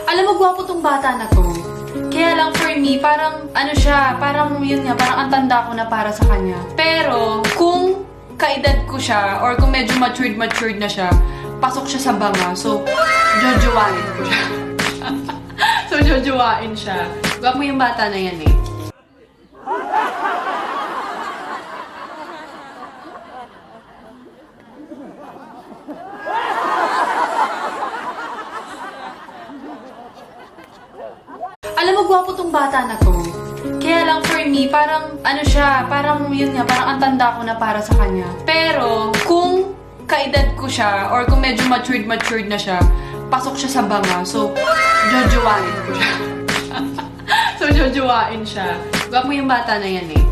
Alam mo, gwapo tong bata na to. Kaya lang for me, parang ano siya, parang yun nga, parang ang tanda ko na para sa kanya. Pero kung kaedad ko siya, or kung medyo matured na siya, pasok siya sa banga. So, jojowain ko siya. So, jojowain siya. Gwapo yung bata na yan eh. Alam mo, gwapo tong bata na to. Kaya lang for me, parang ano siya, parang yun nga, parang ang tanda ko na para sa kanya. Pero kung kaedad ko siya, or kung medyo matured na siya, pasok siya sa banga. So, jojowain ko siya. So, jojowain siya. Gwapo yung bata na yan eh.